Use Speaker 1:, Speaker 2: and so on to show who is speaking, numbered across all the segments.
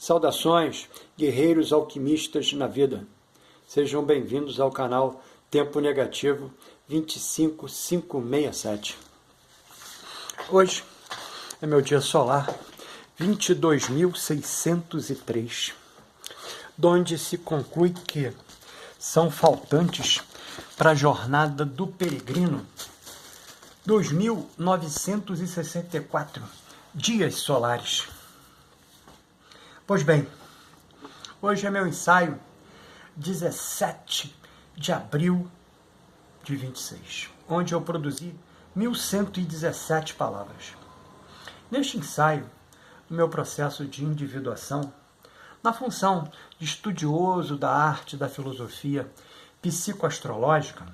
Speaker 1: Saudações, guerreiros alquimistas na vida. Sejam bem-vindos ao canal Tempo Negativo 25567. Hoje é meu dia solar 22.603, donde se conclui que são faltantes para a jornada do peregrino 2.964 dias solares. Pois bem, hoje é meu ensaio 17 de abril de 26, onde eu produzi 1.117 palavras. Neste ensaio, no meu processo de individuação, na função de estudioso da arte da filosofia psicoastrológica,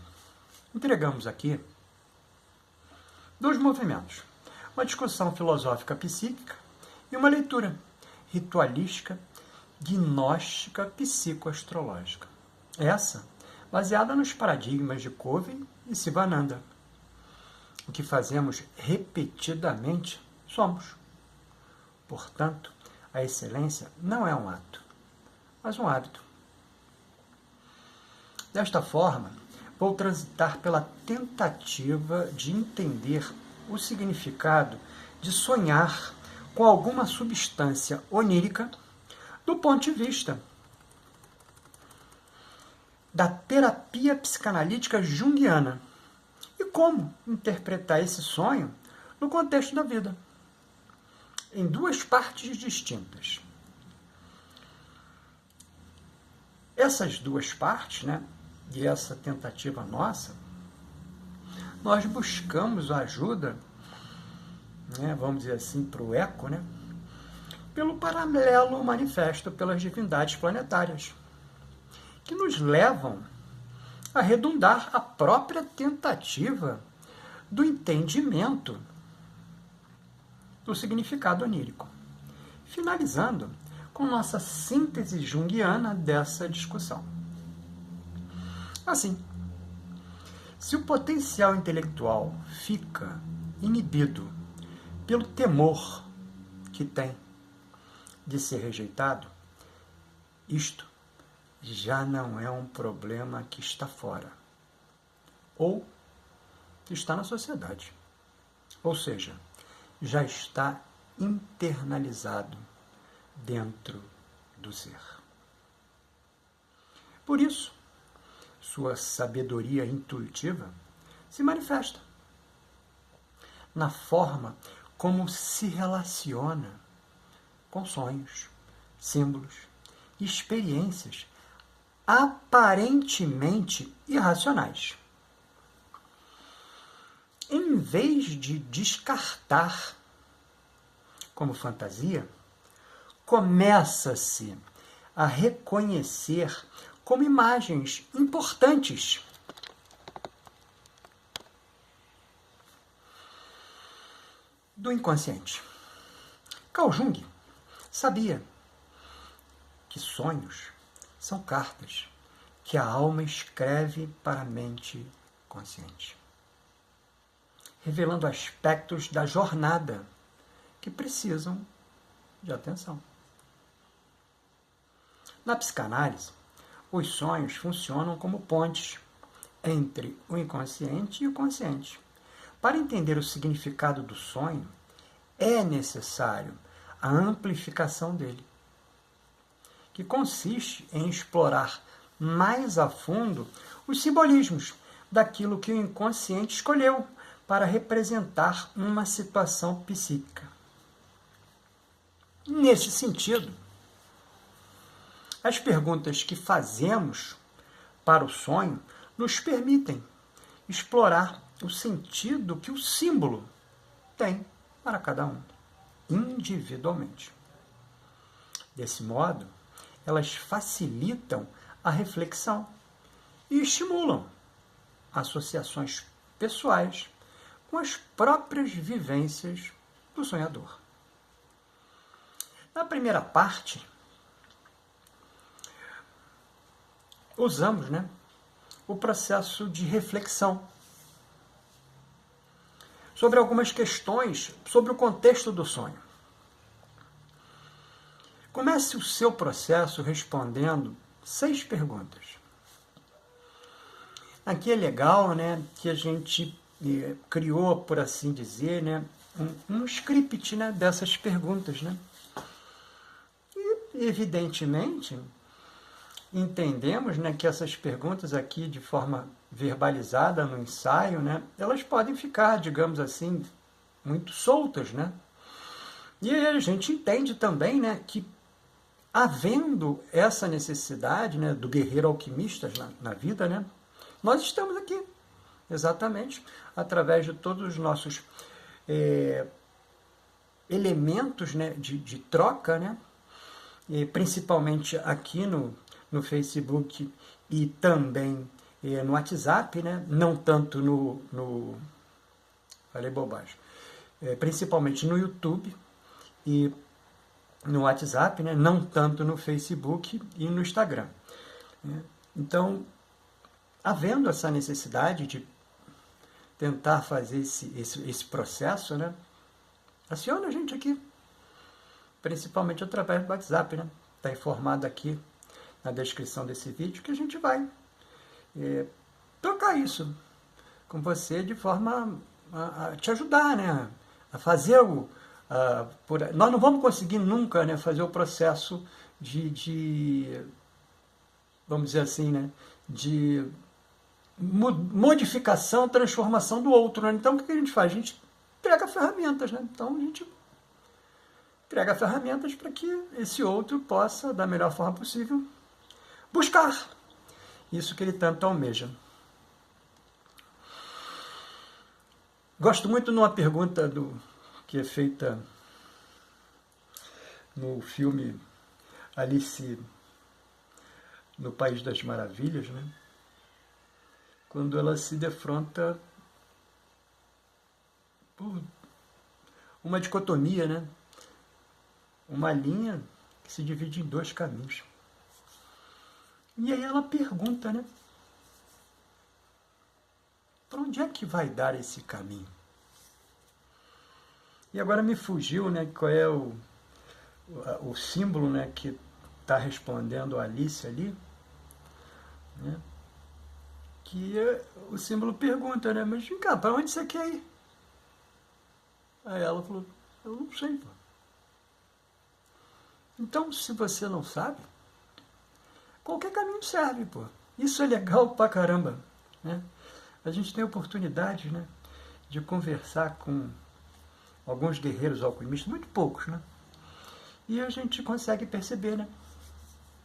Speaker 1: entregamos aqui dois movimentos, uma discussão filosófica psíquica e uma leitura ritualística, gnóstica, psicoastrológica. Essa baseada nos paradigmas de Covey e Sivananda. O que fazemos repetidamente somos. Portanto, a excelência não é um ato, mas um hábito. Desta forma, vou transitar pela tentativa de entender o significado de sonhar com alguma substância onírica do ponto de vista da terapia psicanalítica junguiana e como interpretar esse sonho no contexto da vida, em duas partes distintas. Essas duas partes, e essa tentativa nossa, nós buscamos a ajuda, vamos dizer assim, para o eco, pelo paralelo manifesto pelas divindades planetárias, que nos levam a redundar a própria tentativa do entendimento do significado onírico, finalizando com nossa síntese junguiana dessa discussão. Assim, se o potencial intelectual fica inibido pelo temor que tem de ser rejeitado, isto já não é um problema que está fora, ou que está na sociedade. Ou seja, já está internalizado dentro do ser. Por isso, sua sabedoria intuitiva se manifesta na forma como se relaciona com sonhos, símbolos e experiências aparentemente irracionais. Em vez de descartar como fantasia, começa-se a reconhecer como imagens importantes do inconsciente. Carl Jung sabia que sonhos são cartas que a alma escreve para a mente consciente, revelando aspectos da jornada que precisam de atenção. Na psicanálise, os sonhos funcionam como pontes entre o inconsciente e o consciente. Para entender o significado do sonho, é necessário a amplificação dele, que consiste em explorar mais a fundo os simbolismos daquilo que o inconsciente escolheu para representar uma situação psíquica. Neste sentido, as perguntas que fazemos para o sonho nos permitem explorar o sentido que o símbolo tem para cada um, individualmente. Desse modo, elas facilitam a reflexão e estimulam associações pessoais com as próprias vivências do sonhador. Na primeira parte, usamos o processo de reflexão sobre algumas questões sobre o contexto do sonho. Comece o seu processo respondendo 6 perguntas. Aqui é legal, né, que a gente criou, por assim dizer, né, um script, né, dessas perguntas, né? E, evidentemente, entendemos, né, que essas perguntas aqui, de forma verbalizada no ensaio, né, elas podem ficar, digamos assim, muito soltas, né? E a gente entende também, né, que havendo essa necessidade, né, do guerreiro alquimista na vida, né, nós estamos aqui, exatamente, através de todos os nossos elementos, né, de troca, né, e principalmente aqui no Facebook e também no WhatsApp, né, não tanto falei bobagem, principalmente no YouTube e no WhatsApp, né, não tanto no Facebook e no Instagram. Então, havendo essa necessidade de tentar fazer esse processo, né, aciona a gente aqui, principalmente através do WhatsApp, né? Está informado aqui na descrição desse vídeo que a gente vai trocar isso com você de forma a te ajudar, né? A fazer nós não vamos conseguir nunca, né, fazer o processo vamos dizer assim, né, de modificação, transformação do outro, né? Então o que a gente faz? A gente pega ferramentas, né? Então a gente entrega ferramentas para que esse outro possa, da melhor forma possível, buscar isso que ele tanto almeja. Gosto muito de uma pergunta que é feita no filme Alice no País das Maravilhas, né? Quando ela se defronta por uma dicotomia, né? Uma linha que se divide em 2 caminhos. E aí ela pergunta, né? Para onde é que vai dar esse caminho? E agora me fugiu, né? Qual é o símbolo, né, que está respondendo a Alice ali, né? Que o símbolo pergunta, né? Mas vem cá, para onde você quer ir? Aí ela falou, eu não sei, pô. Então, se você não sabe, qualquer caminho serve, pô. Isso é legal pra caramba, né? A gente tem oportunidade, né, de conversar com alguns guerreiros alquimistas, muito poucos, né? E a gente consegue perceber, né?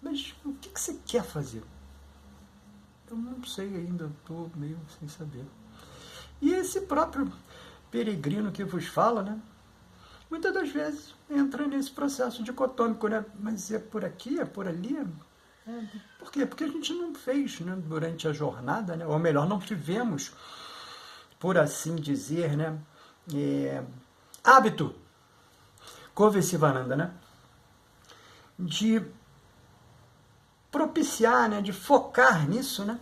Speaker 1: Mas o que você quer fazer? Eu não sei ainda, estou meio sem saber. E esse próprio peregrino que vos fala, né? Muitas das vezes entra nesse processo dicotômico, né? Mas é por aqui, é por ali? Por quê? Porque a gente não fez, né, durante a jornada, né? Ou melhor, não tivemos, por assim dizer, né, hábito, Kova-Sivananda, né, de propiciar, né, de focar nisso, né?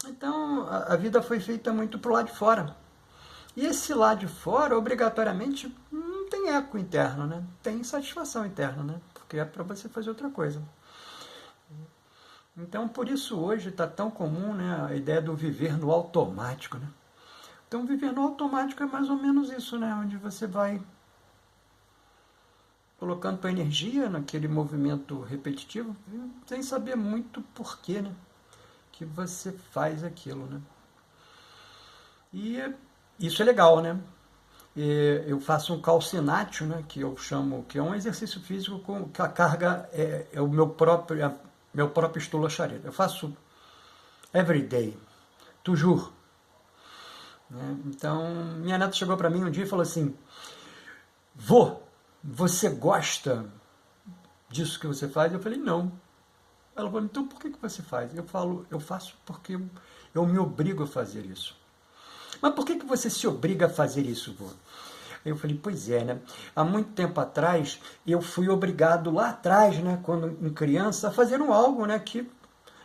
Speaker 1: Então a vida foi feita muito pro lado de fora. E esse lado de fora, obrigatoriamente, não tem eco interno, né? Tem satisfação interna, né? Porque é para você fazer outra coisa. Então, por isso hoje está tão comum, né, a ideia do viver no automático, né? Então, viver no automático é mais ou menos isso, né? Onde você vai colocando tua energia naquele movimento repetitivo, sem saber muito porquê, né, que você faz aquilo, né? E isso é legal, né? Eu faço um calcinatio, né, que eu chamo, que é um exercício físico com que a carga é o meu próprio estula chareta. Eu faço every day, toujours. Né? Então, minha neta chegou para mim um dia e falou assim, você gosta disso que você faz? Eu falei, não. Ela falou, então por que você faz? Eu faço porque eu me obrigo a fazer isso. Mas por que você se obriga a fazer isso, vô? Eu falei, pois é, né? Há muito tempo atrás, eu fui obrigado lá atrás, né, quando em criança, a fazer algo, né, que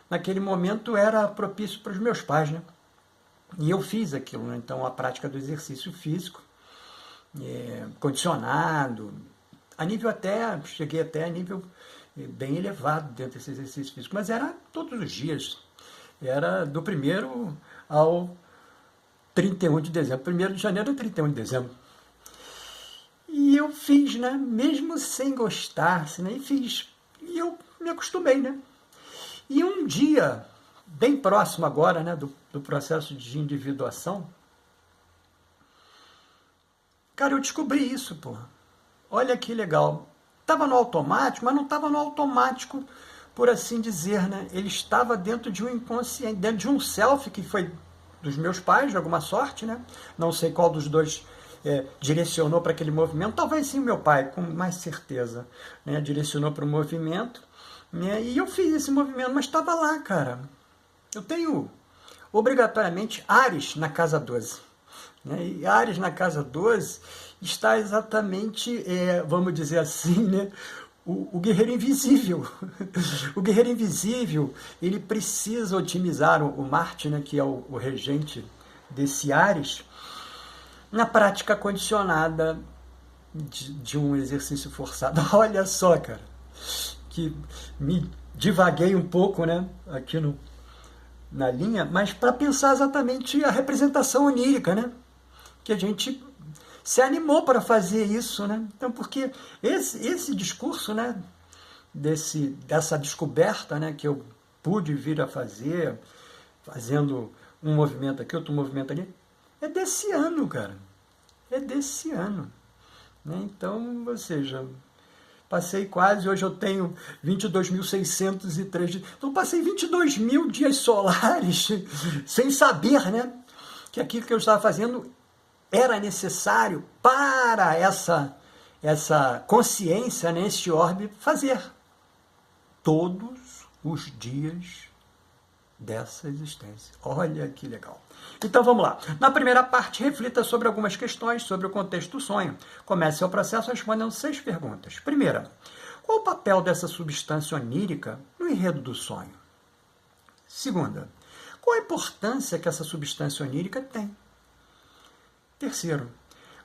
Speaker 1: naquele momento era propício para os meus pais, né? E eu fiz aquilo, né? Então a prática do exercício físico, condicionado, a nível até, cheguei até a nível bem elevado dentro desse exercício físico, mas era todos os dias. Era do 1º ao 31 de dezembro. 1º de janeiro a 31 de dezembro. E eu fiz, né? Mesmo sem gostar, né? E fiz. E eu me acostumei, né? E um dia, bem próximo agora, né, do processo de individuação, cara, eu descobri isso, porra. Olha que legal. Estava no automático, mas não estava no automático, por assim dizer, né? Ele estava dentro de um inconsciente, dentro de um self que foi dos meus pais, de alguma sorte, né? Não sei qual dos dois direcionou para aquele movimento. Talvez sim o meu pai, com mais certeza, né? Direcionou para o movimento, né? E eu fiz esse movimento, mas estava lá, cara. Eu tenho, obrigatoriamente, Áries na casa 12. Né? E Áries na casa 12 está exatamente, vamos dizer assim, né? O guerreiro invisível. O guerreiro invisível, ele precisa otimizar o Marte, né, que é o regente desse Áries, na prática condicionada de um exercício forçado. Olha só, cara, que me divaguei um pouco, né, aqui na linha, mas para pensar exatamente a representação onírica, né, que a gente se animou para fazer isso, né? Então, porque esse discurso, né, dessa descoberta, né, que eu pude vir a fazer, fazendo um movimento aqui, outro movimento ali, é desse ano, cara. É desse ano. Né? Então, ou seja, passei quase, hoje eu tenho 22.603 dias. Então, passei 22 mil dias solares sem saber, né, que aquilo que eu estava fazendo era necessário para essa consciência, né, esse orbe, fazer todos os dias dessa existência. Olha que legal. Então vamos lá. Na primeira parte, reflita sobre algumas questões sobre o contexto do sonho. Comece seu processo respondendo 6 perguntas. Primeira, qual o papel dessa substância onírica no enredo do sonho? Segunda, qual a importância que essa substância onírica tem? Terceiro,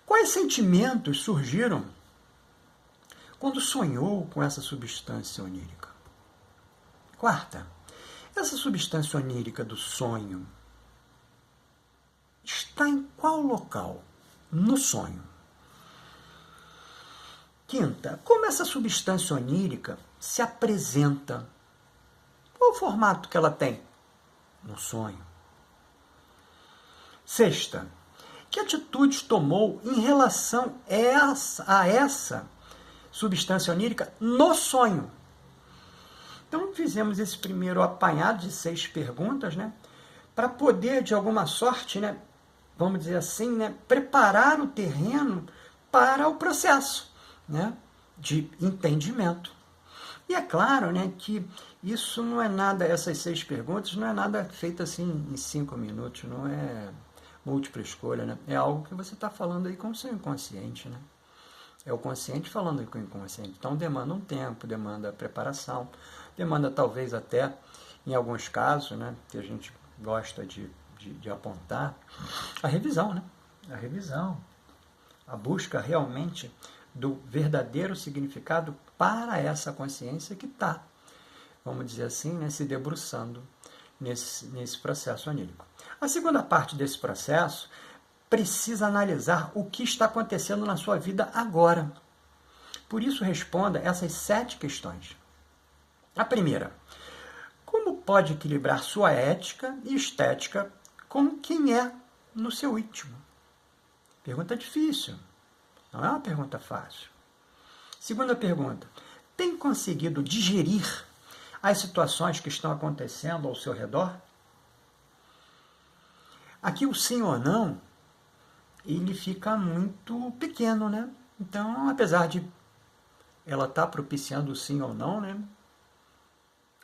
Speaker 1: quais sentimentos surgiram quando sonhou com essa substância onírica? Quarta, essa substância onírica do sonho está em qual local no sonho? Quinta, como essa substância onírica se apresenta? Qual o formato que ela tem no sonho? Sexta, que atitudes tomou em relação a essa substância onírica no sonho? Então, fizemos esse primeiro apanhado de 6 perguntas, né, para poder, de alguma sorte, né, vamos dizer assim, né, preparar o terreno para o processo, né, de entendimento. E é claro, né, que isso não é nada, essas 6 perguntas, não é nada feito assim em 5 minutos, não é múltipla escolha, né? É algo que você está falando aí com o seu inconsciente, né? É o consciente falando aí com o inconsciente. Então demanda um tempo, demanda preparação, demanda talvez até, em alguns casos, né, que a gente gosta de apontar, a revisão, né? A revisão, a busca realmente do verdadeiro significado para essa consciência que está, vamos dizer assim, né, se debruçando nesse processo onírico. A segunda parte desse processo precisa analisar o que está acontecendo na sua vida agora. Por isso, responda essas 7 questões. A primeira, como pode equilibrar sua ética e estética com quem é no seu íntimo? Pergunta difícil, não é uma pergunta fácil. Segunda pergunta, tem conseguido digerir as situações que estão acontecendo ao seu redor? Aqui o sim ou não, ele fica muito pequeno, né? Então, apesar de ela estar propiciando o sim ou não, né,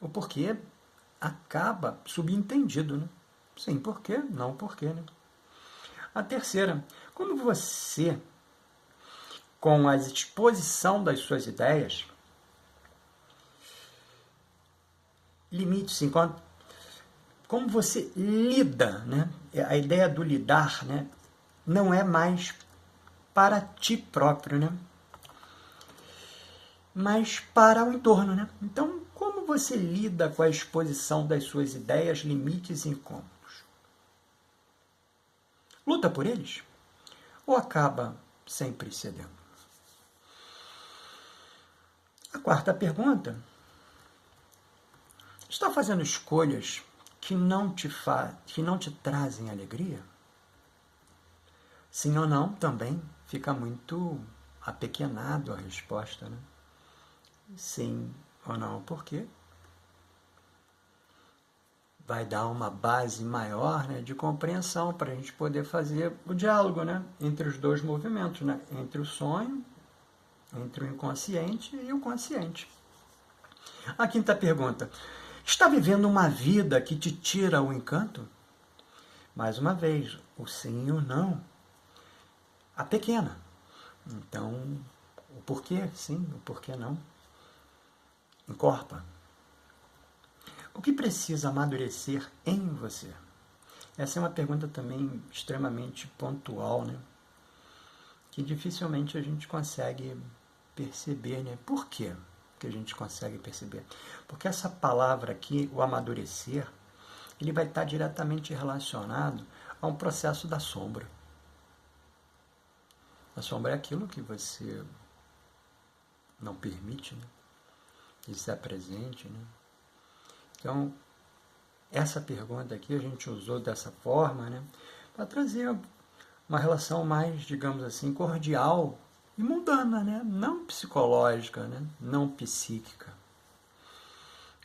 Speaker 1: o porquê acaba subentendido, né? Sim, porquê, não porquê, né? A terceira, como você, com a exposição das suas ideias, limite-se, como você lida, né? A ideia do lidar, né, não é mais para ti próprio, né? mas para o entorno, né? Então, como você lida com a exposição das suas ideias, limites e incômodos? Luta por eles? Ou acaba sempre cedendo? A quarta pergunta: está fazendo escolhas que não te trazem alegria? Sim ou não, também fica muito apequenado a resposta, né? Sim ou não, por quê? Vai dar uma base maior, né, de compreensão para a gente poder fazer o diálogo, né, entre os dois movimentos, né, entre o sonho, entre o inconsciente e o consciente. A quinta pergunta: está vivendo uma vida que te tira o encanto? Mais uma vez, o sim e o não a pequena. Então, o porquê sim, o porquê não. Encorpa. O que precisa amadurecer em você? Essa é uma pergunta também extremamente pontual, né? Que dificilmente a gente consegue perceber, né? Por quê que a gente consegue perceber? Porque essa palavra aqui, o amadurecer, ele vai estar diretamente relacionado a um processo da sombra. A sombra é aquilo que você não permite, né, que se apresente, né? Então, essa pergunta aqui a gente usou dessa forma, né, para trazer uma relação mais, digamos assim, cordial e mundana, né? Não psicológica, né? Não psíquica.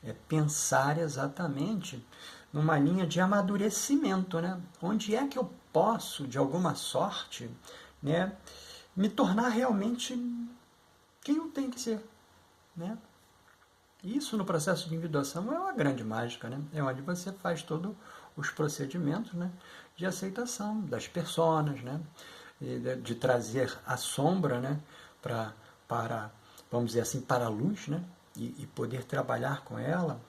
Speaker 1: É pensar exatamente numa linha de amadurecimento, né? Onde é que eu posso, de alguma sorte, né, me tornar realmente quem eu tenho que ser, né? Isso no processo de individuação é uma grande mágica, né? É onde você faz todos os procedimentos, né, de aceitação das personas, né? De trazer a sombra, né, para, vamos dizer assim, para a luz, né? E poder trabalhar com ela,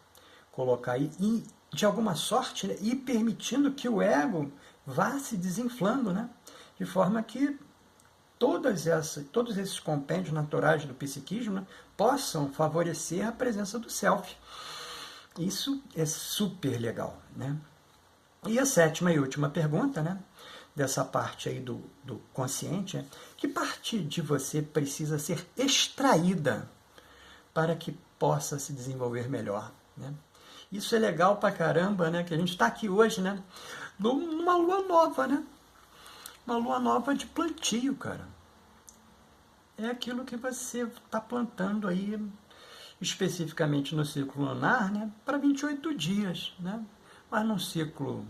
Speaker 1: colocar aí, e de alguma sorte, né, ir permitindo que o ego vá se desinflando, né? De forma que todos esses compêndios naturais do psiquismo, né, possam favorecer a presença do self. Isso é super legal, né? E a sétima e última pergunta, né, dessa parte aí do consciente, é: que parte de você precisa ser extraída para que possa se desenvolver melhor, né? Isso é legal pra caramba, né? Que a gente está aqui hoje, né, numa lua nova, né? Uma lua nova de plantio, cara. É aquilo que você está plantando aí, especificamente no ciclo lunar, né, para 28 dias, né? Mas num ciclo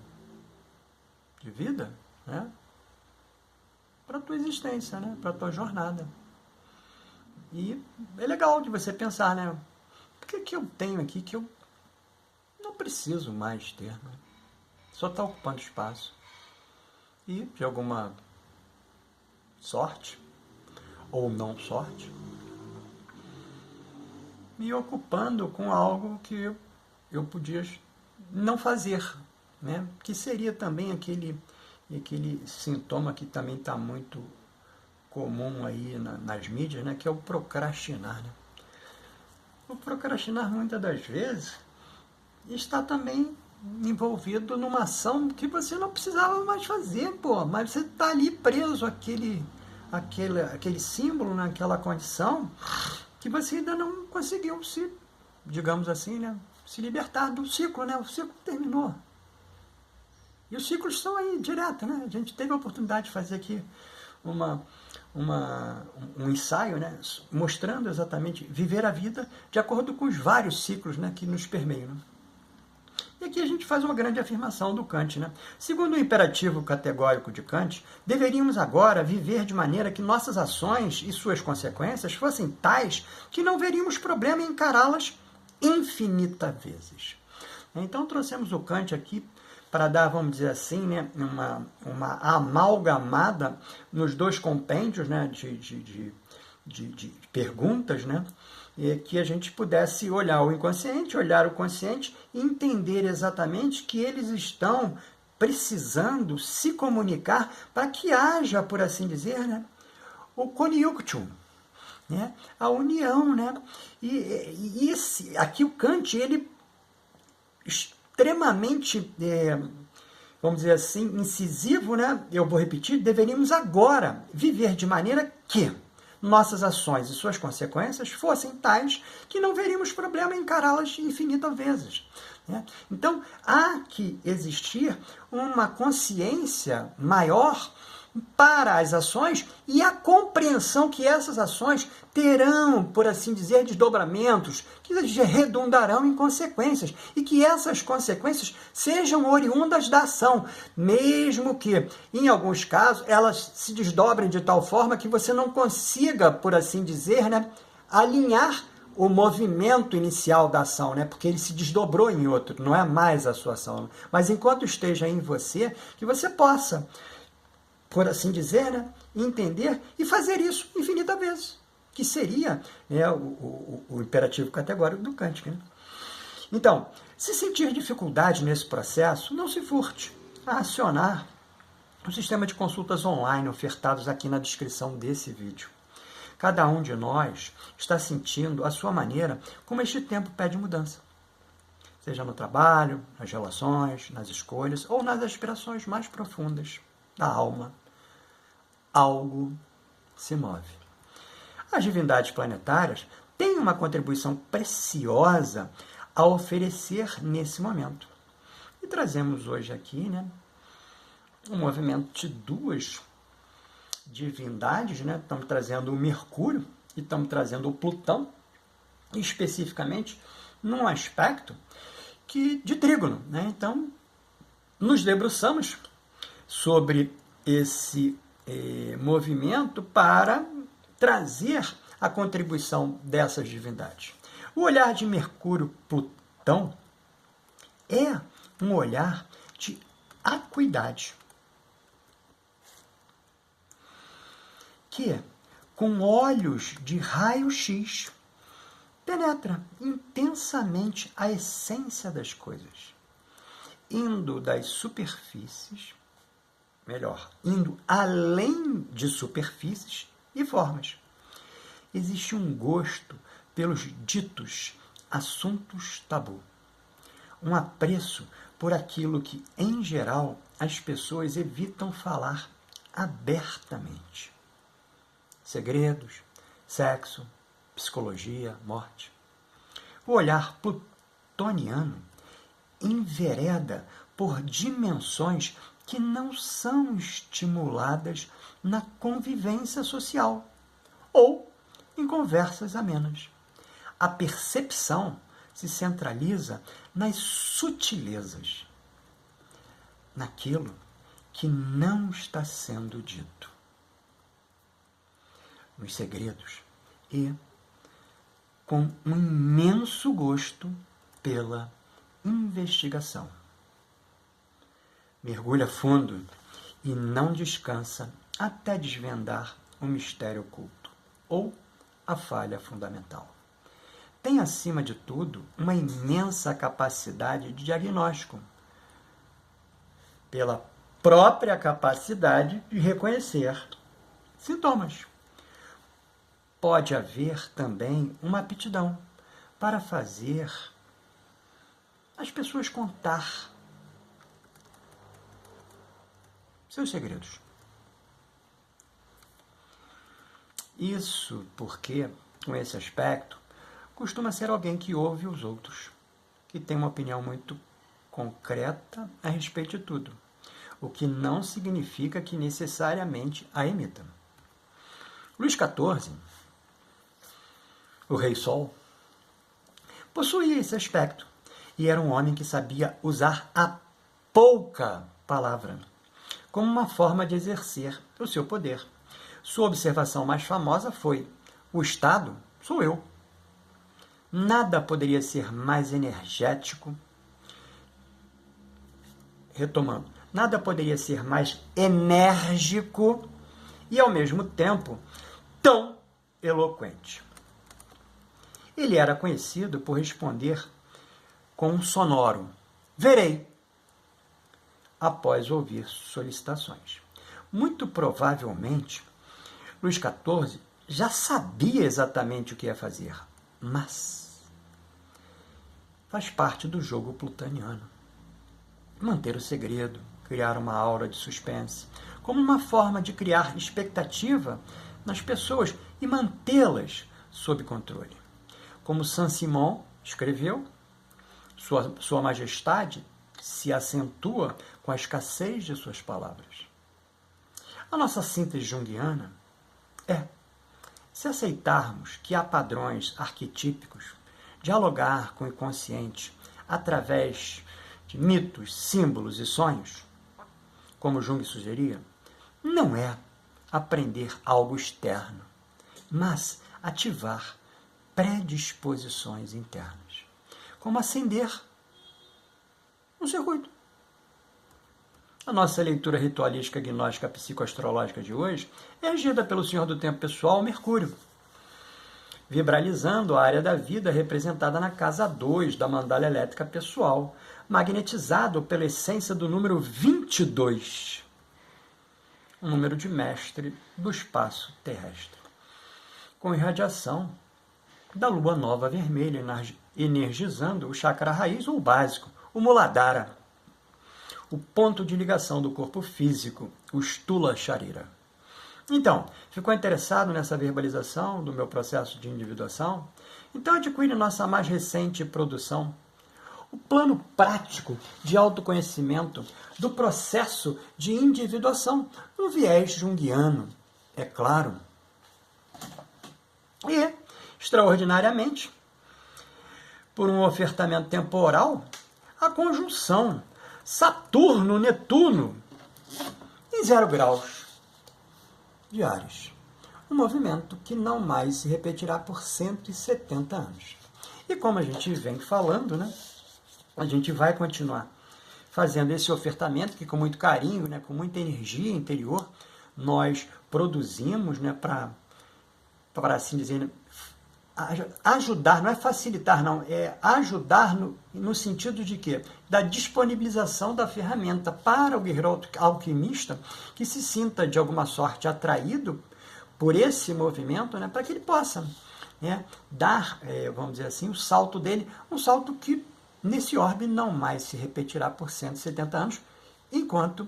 Speaker 1: de vida, né, para a tua existência, né, para a tua jornada. E é legal de você pensar, né, o que eu tenho aqui que eu não preciso mais ter, né? Só está ocupando espaço. E, de alguma sorte, ou não sorte, me ocupando com algo que eu podia não fazer, né? Que seria também aquele sintoma que também está muito comum aí nas mídias, né? Que é o procrastinar, né? O procrastinar, muitas das vezes, está também envolvido numa ação que você não precisava mais fazer, pô, mas você está ali preso àquele símbolo, naquela condição, que você ainda não conseguiu se, digamos assim, né, se libertar do ciclo, né? O ciclo terminou. E os ciclos estão aí direto, né? A gente teve a oportunidade de fazer aqui um ensaio, né, mostrando exatamente viver a vida de acordo com os vários ciclos, né, que nos permeiam, né? E aqui a gente faz uma grande afirmação do Kant, né? Segundo o imperativo categórico de Kant, deveríamos agora viver de maneira que nossas ações e suas consequências fossem tais que não veríamos problema em encará-las infinitas vezes. Então trouxemos o Kant aqui para dar, vamos dizer assim, né, uma amalgamada nos dois compêndios, né, de perguntas, né, que a gente pudesse olhar o inconsciente, olhar o consciente e entender exatamente que eles estão precisando se comunicar para que haja, por assim dizer, né, o coniunctio, né? A união, né? E aqui o Kant, ele extremamente, vamos dizer assim, incisivo, né? Eu vou repetir, deveríamos agora viver de maneira que nossas ações e suas consequências fossem tais que não veríamos problema em encará-las infinitas vezes. Né? Então, há que existir uma consciência maior para as ações e a compreensão que essas ações terão, por assim dizer, desdobramentos, que redundarão em consequências, e que essas consequências sejam oriundas da ação, mesmo que, em alguns casos, elas se desdobrem de tal forma que você não consiga, por assim dizer, né, alinhar o movimento inicial da ação, né? Porque ele se desdobrou em outro, não é mais a sua ação. Mas enquanto esteja em você, que você possa, por assim dizer, né, entender e fazer isso infinitas vezes, que seria, né, o imperativo categórico do Kant. Né? Então, se sentir dificuldade nesse processo, não se furte a acionar o sistema de consultas online ofertados aqui na descrição desse vídeo. Cada um de nós está sentindo, à sua maneira, como este tempo pede mudança. Seja no trabalho, nas relações, nas escolhas ou nas aspirações mais profundas da alma. Algo se move. As divindades planetárias têm uma contribuição preciosa a oferecer nesse momento. E trazemos hoje aqui, né, um movimento de duas divindades, né? Estamos trazendo o Mercúrio e estamos trazendo o Plutão, especificamente num aspecto de trígono. Né? Então, nos debruçamos sobre esse movimento para trazer a contribuição dessas divindades. O olhar de Mercúrio-Plutão é um olhar de acuidade, que, com olhos de raio-x, penetra intensamente a essência das coisas, indo das superfícies, indo além de superfícies e formas. Existe um gosto pelos ditos assuntos tabu, um apreço por aquilo que, em geral, as pessoas evitam falar abertamente. Segredos, sexo, psicologia, morte. O olhar plutoniano envereda por dimensões que não são estimuladas na convivência social ou em conversas amenas. A percepção se centraliza nas sutilezas, naquilo que não está sendo dito, nos segredos e com um imenso gosto pela investigação. Mergulha fundo e não descansa até desvendar o mistério oculto ou a falha fundamental. Tem, acima de tudo, uma imensa capacidade de diagnóstico, pela própria capacidade de reconhecer sintomas. Pode haver também uma aptidão para fazer as pessoas contar seus segredos. Isso porque, com esse aspecto, costuma ser alguém que ouve os outros, que tem uma opinião muito concreta a respeito de tudo, o que não significa que necessariamente a imita. Luís XIV, o Rei Sol, possuía esse aspecto e era um homem que sabia usar a pouca palavra como uma forma de exercer o seu poder. Sua observação mais famosa foi: o Estado sou eu. Nada poderia ser mais energético. Retomando, nada poderia ser mais enérgico e, ao mesmo tempo, tão eloquente. Ele era conhecido por responder com um sonoro "verei", após ouvir solicitações. Muito provavelmente, Luís XIV já sabia exatamente o que ia fazer, mas faz parte do jogo plutoniano. Manter o segredo, criar uma aura de suspense, como uma forma de criar expectativa nas pessoas e mantê-las sob controle. Como Saint-Simon escreveu, Sua Majestade se acentua com a escassez de suas palavras. A nossa síntese junguiana é, se aceitarmos que há padrões arquetípicos, dialogar com o inconsciente através de mitos, símbolos e sonhos, como Jung sugeria, não é aprender algo externo, mas ativar predisposições internas, como acender um circuito. A nossa leitura ritualística gnóstica psicoastrológica de hoje é regida pelo Senhor do Tempo Pessoal, Mercúrio, vibralizando a área da vida representada na casa 2 da mandala elétrica pessoal, magnetizado pela essência do número 22, o número de mestre do espaço terrestre, com irradiação da lua nova vermelha, energizando o chakra raiz ou básico, o Muladhara, o ponto de ligação do corpo físico, o Stula Sharira. Então, ficou interessado nessa verbalização do meu processo de individuação? Então adquire nossa mais recente produção, o plano prático de autoconhecimento do processo de individuação, no viés junguiano, é claro. E, extraordinariamente, por um ofertamento temporal, a conjunção Saturno-Netuno em 0 graus de Áries. Um movimento que não mais se repetirá por 170 anos. E como a gente vem falando, né, a gente vai continuar fazendo esse ofertamento que com muito carinho, né, com muita energia interior, nós produzimos, né, para assim dizer, ajudar, não é facilitar, não, é ajudar no sentido de quê? Da disponibilização da ferramenta para o guerreiro alquimista que se sinta de alguma sorte atraído por esse movimento, né, para que ele possa, né, dar, vamos dizer assim, o salto dele, um salto que nesse orbe não mais se repetirá por 170 anos, enquanto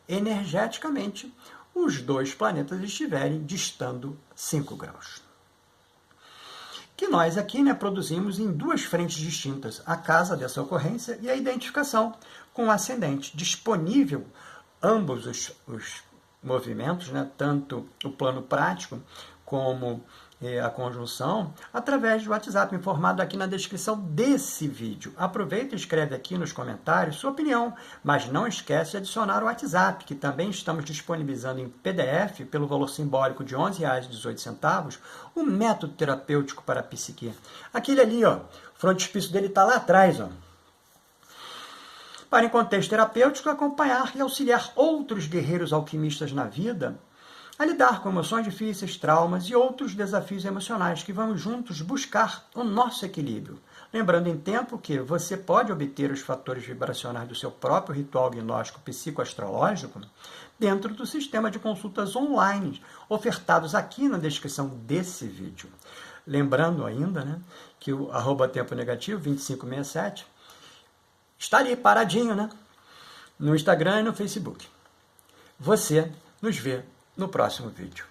Speaker 1: energeticamente os 2 planetas estiverem distando 5 graus. Que nós aqui, né, produzimos em 2 frentes distintas, a casa dessa ocorrência e a identificação com o ascendente, disponível ambos os movimentos, né, tanto o plano prático como a conjunção, através do WhatsApp, informado aqui na descrição desse vídeo. Aproveita e escreve aqui nos comentários sua opinião, mas não esquece de adicionar o WhatsApp, que também estamos disponibilizando em PDF, pelo valor simbólico de R$ 11,18, o método terapêutico para a psique. Aquele ali, ó, o frontispício dele está lá atrás, ó. Para, em contexto terapêutico, acompanhar e auxiliar outros guerreiros alquimistas na vida a lidar com emoções difíceis, traumas e outros desafios emocionais que vamos juntos buscar o nosso equilíbrio. Lembrando em tempo que você pode obter os fatores vibracionais do seu próprio ritual gnóstico psicoastrológico dentro do sistema de consultas online ofertados aqui na descrição desse vídeo. Lembrando ainda, né, que o @tempo negativo 2567 está ali paradinho, né, no Instagram e no Facebook. Você nos vê no próximo vídeo.